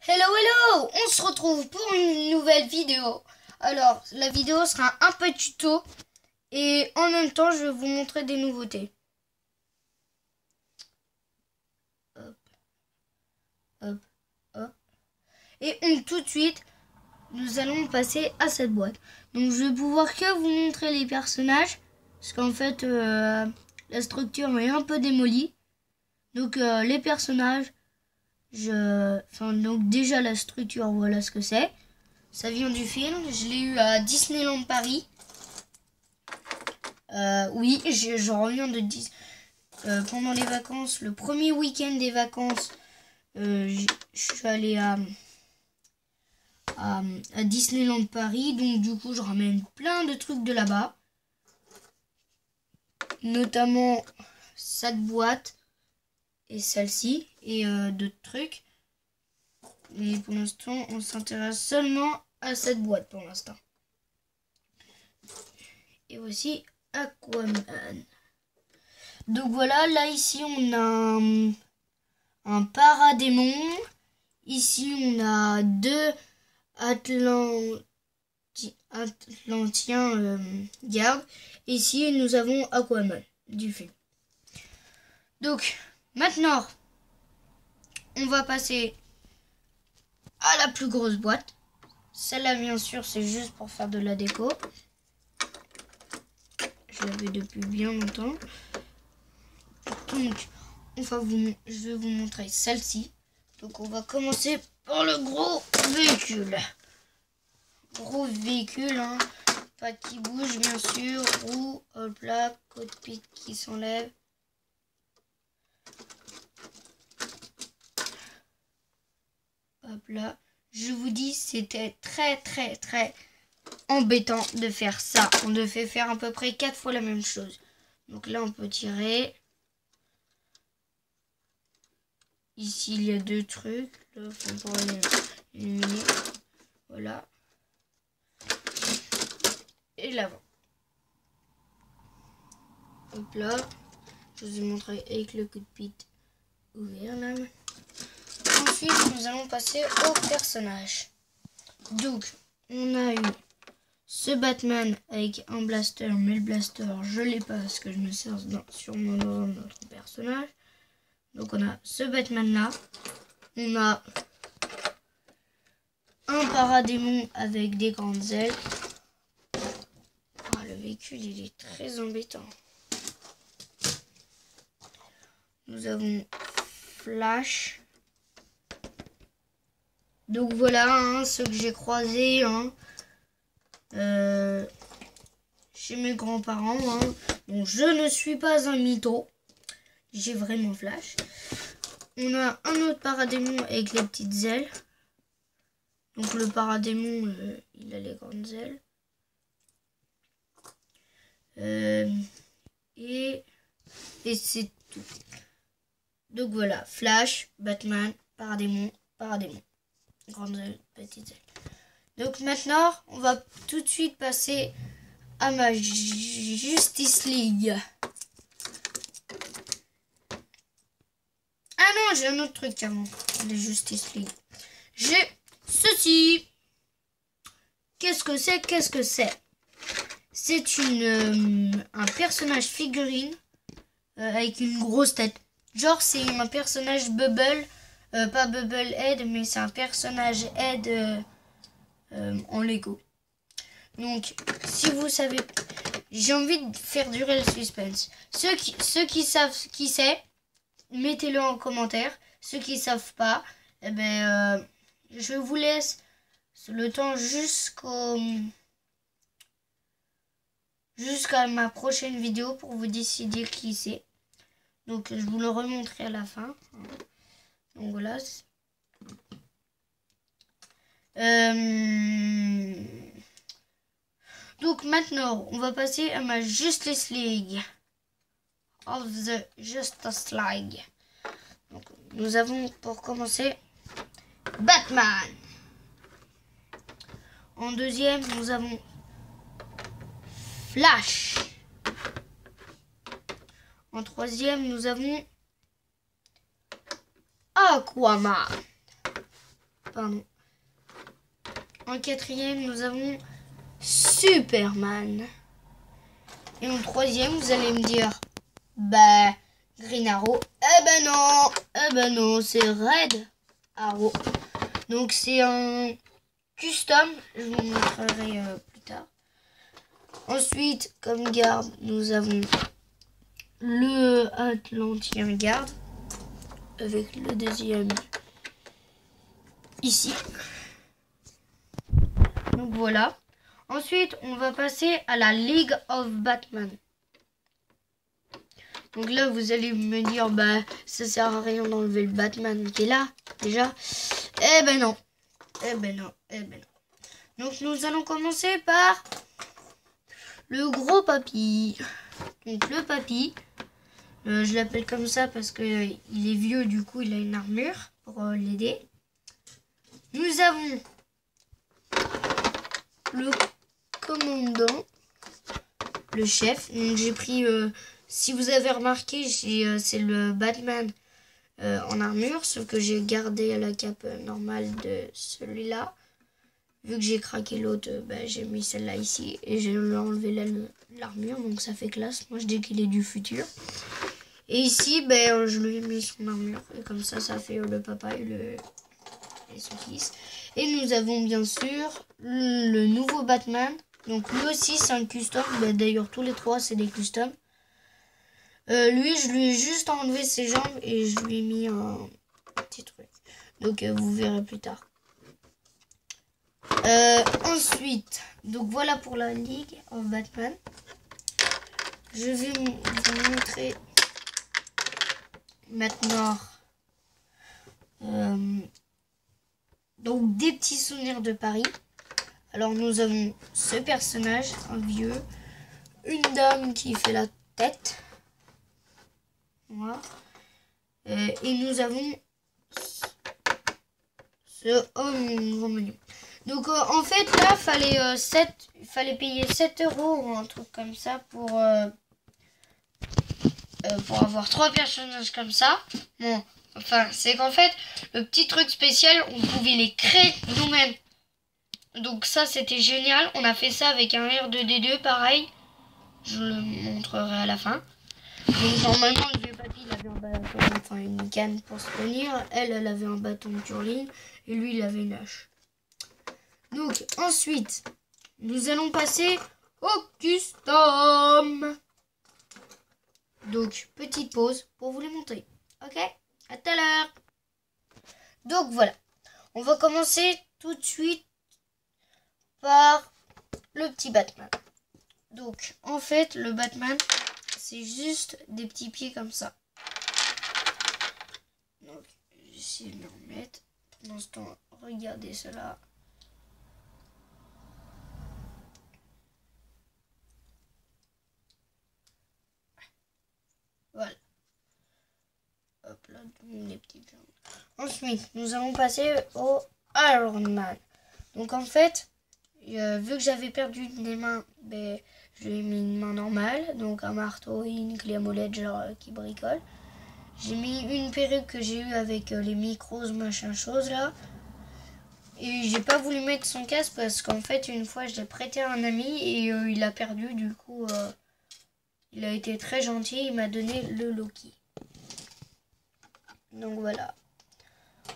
Hello, hello! On se retrouve pour une nouvelle vidéo. Alors, la vidéo sera un peu tuto et en même temps, je vais vous montrer des nouveautés. Hop, hop, hop. Et tout de suite, nous allons passer à cette boîte. Donc, je vais pouvoir que vous montrer les personnages parce qu'en fait, la structure est un peu démolie. Donc, les personnages... donc déjà la structure, voilà ce que c'est. Ça vient du film. Je l'ai eu à Disneyland Paris. Oui, je reviens de pendant les vacances, le premier week-end des vacances, je suis allé à Disneyland Paris. Donc du coup, je ramène plein de trucs de là-bas. Notamment cette boîte et celle-ci et d'autres trucs. Mais pour l'instant, on s'intéresse seulement à cette boîte pour l'instant. Et voici Aquaman. Donc voilà, là ici on a un paradémon. Ici on a deux Atlantiens gardes. Ici nous avons Aquaman du film. Donc maintenant on va passer à la plus grosse boîte. Celle-là bien sûr c'est juste pour faire de la déco. Je l'avais depuis bien longtemps. Donc je vais vous montrer celle-ci. Donc on va commencer par le gros véhicule. Gros véhicule, hein. Pas qui bouge bien sûr. Roue, hop là, cockpit qui s'enlève. Hop là. Je vous dis, c'était très embêtant de faire ça. On devait faire à peu près 4 fois la même chose. Donc là on peut tirer. Ici il y a deux trucs. Là on pourrait éliminer. Voilà. Et l'avant. Hop là. Je vous ai montré avec le cockpit ouvert là. Ensuite, nous allons passer au personnage. Donc, on a eu ce Batman avec un blaster, mais le blaster, je l'ai pas parce que je me sers sûrement dans un autre personnage. Donc, on a ce Batman là. On a un paradémon avec des grandes ailes. Ah, le véhicule, il est très embêtant. Nous avons Flash. Donc voilà, hein, ceux que j'ai croisés chez mes grands-parents. Hein. Bon, je ne suis pas un mytho. J'ai vraiment Flash. On a un autre paradémon avec les petites ailes. Donc le paradémon, il a les grandes ailes. Et c'est tout. Donc voilà, Flash, Batman, paradémon. Grandes ailes, petites ailes. Donc maintenant, on va tout de suite passer à ma Justice League. Ah non, j'ai un autre truc avant les Justice League. J'ai ceci. Qu'est-ce que c'est? C'est un personnage figurine avec une grosse tête. Genre, c'est un personnage Bubble. Pas Bubblehead, mais c'est un personnage Head en Lego. Donc, si vous savez, j'ai envie de faire durer le suspense. Ceux qui savent qui c'est, mettez-le en commentaire. Ceux qui savent pas, eh ben, je vous laisse le temps jusqu'à ma prochaine vidéo pour vous décider qui c'est. Donc, je vous le remontrerai à la fin. Donc voilà. Donc maintenant, on va passer à ma Justice League. Of the Justice League. Donc, nous avons pour commencer Batman. En deuxième, nous avons Flash. En troisième, nous avons Aquaman. Pardon. En quatrième, nous avons Superman. Et en troisième, vous allez me dire, bah, Green Arrow. Eh ben non, c'est Red Arrow. Donc c'est un custom, je vous montrerai plus tard. Ensuite, comme garde, nous avons le Atlantien garde avec le deuxième ici. Donc voilà. Ensuite, on va passer à la League of Batman. Donc là, vous allez me dire, bah, ça sert à rien d'enlever le Batman qui est là, déjà. Eh ben non. Eh ben non. Donc nous allons commencer par le gros papy. Donc le papy, je l'appelle comme ça parce que il est vieux, du coup il a une armure pour l'aider. Nous avons le commandant, le chef. Donc j'ai pris, si vous avez remarqué, c'est le Batman en armure, sauf que j'ai gardé la cape normale de celui-là. Vu que j'ai craqué l'autre, j'ai mis celle-là ici et j'ai enlevé l'armure, donc ça fait classe. Moi je dis qu'il est du futur. Et ici, je lui ai mis son armure et comme ça, ça fait le papa et son fils. Et nous avons bien sûr le nouveau Batman. Donc lui aussi c'est un custom. D'ailleurs tous les trois c'est des customs. Lui je lui ai juste enlevé ses jambes et je lui ai mis un petit truc. Donc vous verrez plus tard. Ensuite, donc voilà pour la Ligue of Batman. Je vais vous montrer maintenant donc des petits souvenirs de Paris. Alors nous avons ce personnage, un vieux, une dame qui fait la tête, voilà. Et nous avons ce homme grand menu. Donc en fait là il fallait payer 7 € ou un truc comme ça pour avoir 3 personnages comme ça. Bon, enfin c'est qu'en fait le petit truc spécial on pouvait les créer nous-mêmes. Donc ça c'était génial. On a fait ça avec un R2D2 pareil. Je le montrerai à la fin. Donc normalement le vieux papy il avait un bâton, enfin une canne pour se tenir. Elle avait un bâton de curling et lui il avait une hache. Donc ensuite, nous allons passer au custom. Donc petite pause pour vous les montrer. Ok, à tout à l'heure. Donc voilà, on va commencer tout de suite par le petit Batman. Donc en fait le Batman c'est juste des petits pieds comme ça. Donc j'essaie de me remettre. Pendant ce temps, regardez cela. Voilà. Hop là, les petites jambes. Ensuite, nous allons passer au Iron Man. Donc en fait, vu que j'avais perdu des mains, je lui ai mis une main normale. Donc un marteau et une clé à molette genre qui bricole. J'ai mis une perruque que j'ai eue avec les micros, machin chose là. Et j'ai pas voulu mettre son casque parce qu'en fait une fois je l'ai prêté à un ami et il a perdu, du coup il a été très gentil, il m'a donné le Loki. Donc voilà.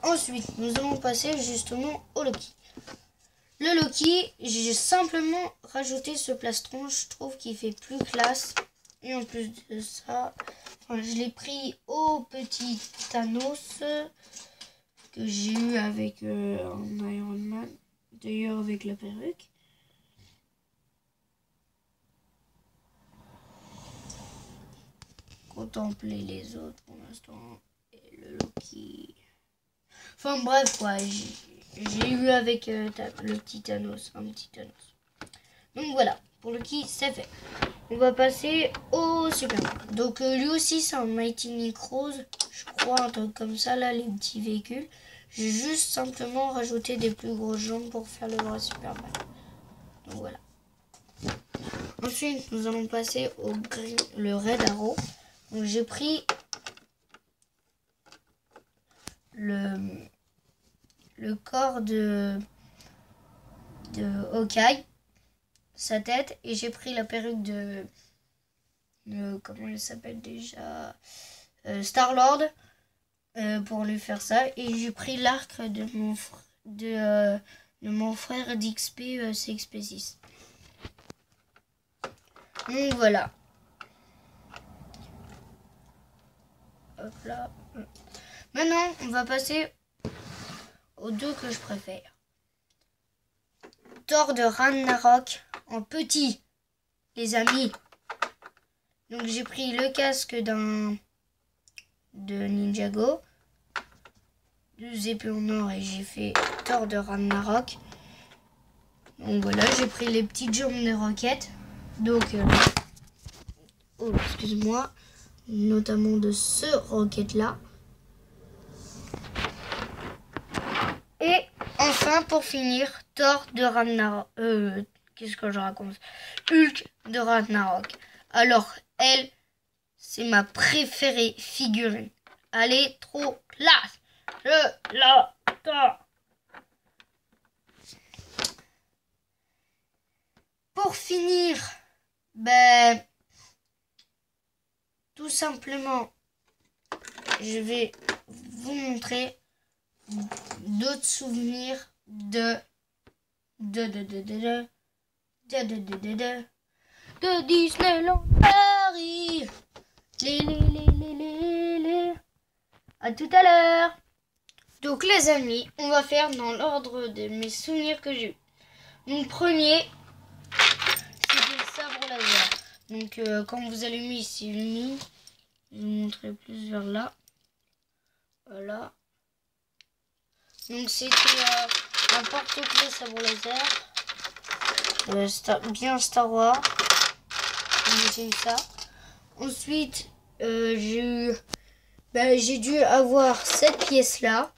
Ensuite nous allons passer justement au Loki. Le Loki, j'ai simplement rajouté ce plastron, je trouve qu'il fait plus classe. Et en plus de ça, je l'ai pris au petit Thanos que j'ai eu avec un Iron Man, d'ailleurs avec la perruque. Contempler les autres pour l'instant et le Loki. Enfin bref quoi, j'ai eu avec le petit Thanos, un petit Thanos. Donc voilà, pour Loki c'est fait. On va passer au Superman. Donc lui aussi c'est un Mighty Micros, je crois, un truc comme ça là, les petits véhicules. J'ai juste simplement rajouté des plus grosses jambes pour faire le vrai Superman. Donc voilà. Ensuite nous allons passer au le Red Arrow. Donc j'ai pris le le corps de Hawkeye, sa tête, et j'ai pris la perruque de comment elle s'appelle déjà, Star-Lord, pour lui faire ça, et j'ai pris l'arc de mon frère d'XP CXP6. Donc voilà. Hop là. Maintenant, on va passer aux deux que je préfère. Thor de Ragnarok en petit, les amis. Donc j'ai pris le casque de Ninjago, 2 épées en or, et j'ai fait Thor de Ragnarok. Donc voilà, j'ai pris les petites jambes de Rocket. Donc, oh, excuse-moi, notamment de ce Rocket là. Et enfin, pour finir, Thor de Ragnarok. Qu'est-ce que je raconte? Hulk de Ragnarok. Alors, elle, c'est ma préférée figurine. Elle est trop classe. Je l'adore. Pour finir, ben, tout simplement, je vais vous montrer d'autres souvenirs de Disneyland Paris. À tout à l'heure. Donc les amis, on va faire dans l'ordre de mes souvenirs que j'ai eu. Mon premier, c'était le sabre laser. Donc quand vous allumez ici, je vais vous montrer plus vers là. Voilà. Donc c'était un porte-clés sabre laser. Bien Star Wars. J'ai eu ça. Ensuite, j'ai dû avoir cette pièce-là.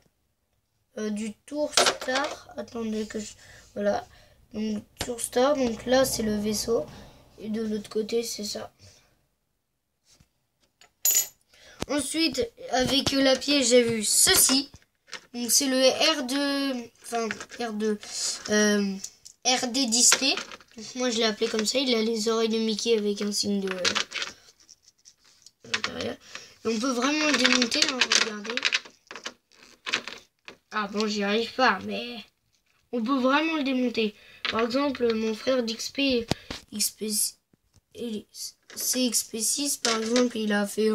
Du Tour Star. Attendez que je... Voilà. Donc Tour Star. Donc là, c'est le vaisseau. Et de l'autre côté, c'est ça. Ensuite, avec la pièce, j'ai vu ceci. Donc c'est le R2... Enfin, RD Disney. Donc, moi, je l'ai appelé comme ça. Il a les oreilles de Mickey avec un signe de... à l'intérieur. On peut vraiment le démonter, hein, regardez. Ah bon, j'y arrive pas, mais on peut vraiment le démonter. Par exemple, mon frère d'XP, CXP6, par exemple, il avait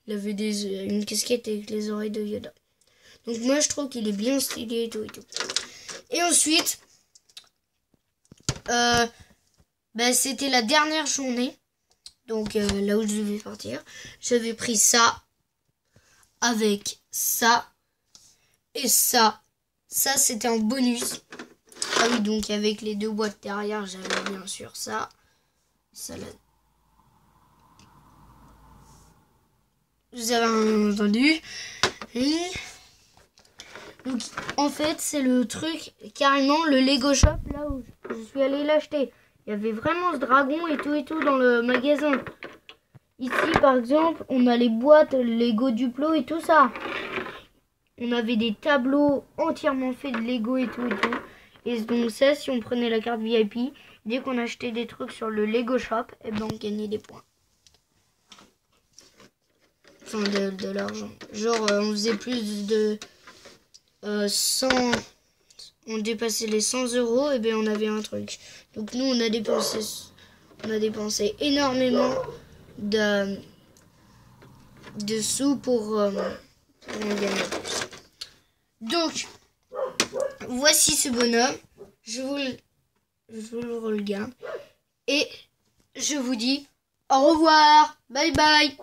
une casquette avec les oreilles de Yoda. Donc moi, je trouve qu'il est bien stylé et tout et tout. Et ensuite, c'était la dernière journée. Donc là où je devais partir, j'avais pris ça avec ça et ça. Ça, c'était en bonus. Ah oui, donc avec les 2 boîtes derrière, j'avais bien sûr ça. Ça là. Vous avez entendu. Oui. Donc en fait, c'est le truc, carrément le Lego Shop, là où je suis allé l'acheter. Il y avait vraiment ce dragon et tout dans le magasin. Ici, par exemple, on a les boîtes Lego Duplo et tout ça. On avait des tableaux entièrement faits de Lego et tout. Et donc ça, si on prenait la carte VIP, dès qu'on achetait des trucs sur le Lego Shop, et ben on gagnait des points. Enfin, de l'argent. Genre, on faisait plus de 100... On dépassait les 100 €, et bien on avait un truc. Donc nous, on a dépensé énormément de sous pour en gagner plus. Donc, voici ce bonhomme. Je vous le regarde. Et je vous dis au revoir. Bye bye.